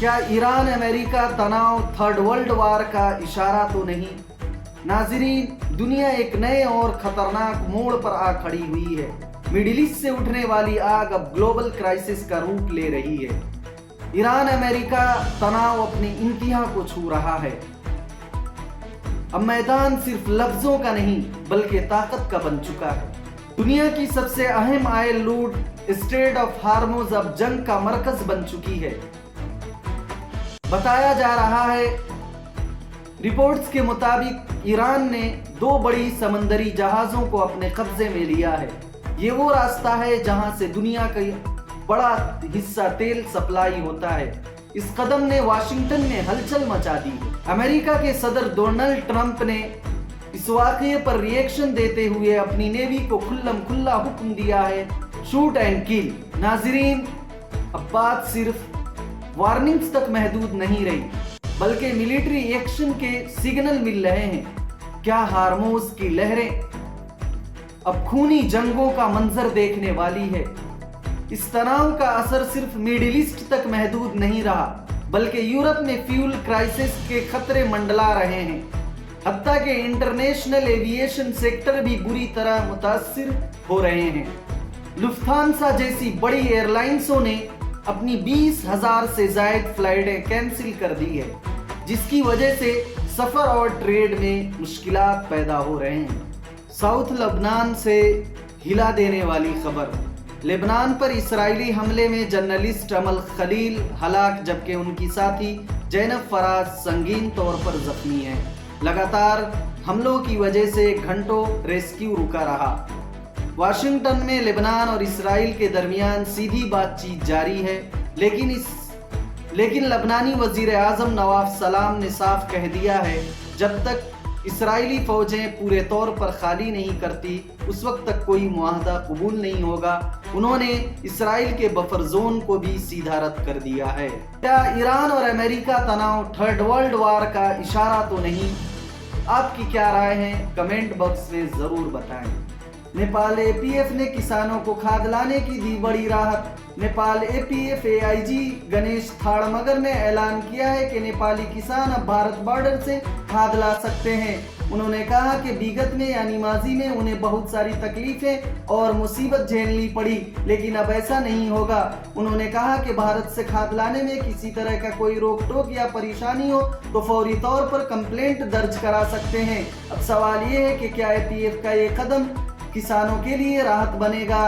کیا ایران امریکہ تناؤ third world war کا اشارہ تو نہیں؟ ناظرین، دنیا ایک نئے اور خطرناک موڑ پر آ کھڑی ہوئی ہے۔ مڈل ایسٹ سے اٹھنے والی آگ اب گلوبل کرائسس کا روپ لے رہی ہے۔ ایران امریکہ تناؤ اپنی انتہا کو چھو رہا ہے۔ اب میدان صرف لفظوں کا نہیں بلکہ طاقت کا بن چکا ہے۔ دنیا کی سب سے اہم آئل لوڈ اسٹریٹ آف ہارموز اب جنگ کا مرکز بن چکی ہے۔ بتایا جا رہا ہے، رپورٹس کے مطابق ایران نے 2 بڑی سمندری جہازوں کو اپنے قبضے میں لیا ہے۔ یہ وہ راستہ ہے جہاں سے دنیا کا بڑا حصہ تیل سپلائی ہوتا ہے۔ اس قدم نے واشنگٹن میں ہلچل مچا دی۔ امریکہ کے صدر ڈونلڈ ٹرمپ نے اس واقعے پر ری ایکشن دیتے ہوئے اپنی نیوی کو کھلم کھلا حکم دیا ہے، شوٹ اینڈ کل۔ ناظرین، اب بات صرف وارننگز تک محدود نہیں رہی بلکہ ملٹری ایکشن کے سگنل مل رہے ہیں۔ کیا ہارموز کی لہریں اب خونی جنگوں کا منظر دیکھنے والی ہے؟ اس تناؤ کا اثر صرف مڈل ایسٹ تک محدود نہیں رہا بلکہ یورپ میں فیول کرائسس کے خطرے منڈلا رہے ہیں۔ حتیٰ کہ انٹرنیشنل ایویشن سیکٹر بھی بری طرح متاثر ہو رہے ہیں۔ لفتھانسا جیسی بڑی ایئر لائنسوں نے اپنی 20,000 سے زائد فلائٹیں کینسل کر دی ہے، جس کی وجہ سے سفر اور ٹریڈ میں مشکلات پیدا ہو رہے ہیں۔ ساؤتھ لبنان سے ہلا دینے والی خبر۔ لبنان پر اسرائیلی حملے میں جرنلسٹ امل خلیل ہلاک جبکہ ان کی ساتھی زینب فراز سنگین طور پر زخمی ہے۔ لگاتار حملوں کی وجہ سے گھنٹوں ریسکیو رکا رہا۔ واشنگٹن میں لبنان اور اسرائیل کے درمیان سیدھی بات چیت جاری ہے، لیکن لبنانی وزیر اعظم نواف سلام نے صاف کہہ دیا ہے، جب تک اسرائیلی فوجیں پورے طور پر خالی نہیں کرتی اس وقت تک کوئی معاہدہ قبول نہیں ہوگا۔ انہوں نے اسرائیل کے بفر زون کو بھی سیدھا رد کر دیا ہے۔ کیا ایران اور امریکہ تناؤ تھرڈ ورلڈ وار کا اشارہ تو نہیں؟ آپ کی کیا رائے ہے؟ کمنٹ باکس میں ضرور بتائیں۔ نیپال اے پی ایف نے کسانوں کو کھاد لانے کی دی بڑی راحت۔ نیپال اے پی ایف اے آئی جی گنیش تھاڑمگر نے اعلان کیا ہے کہ نیپالی کسان اب بھارت بارڈر سے کھاد لا سکتے ہیں۔ انہوں نے کہا کہ بیگت میں یعنی ماضی میں انہیں بہت ساری تکلیفیں اور مصیبت جھیلنی پڑی، لیکن اب ایسا نہیں ہوگا۔ انہوں نے کہا کہ بھارت سے کھاد لانے میں کسی طرح کا کوئی روک ٹوک یا پریشانی ہو تو فوری طور پر کمپلینٹ درج کرا سکتے ہیں۔ اب سوال یہ ہے کہ کیا اے پی ایف کا یہ قدم کسانوں کے لیے راحت بنے گا؟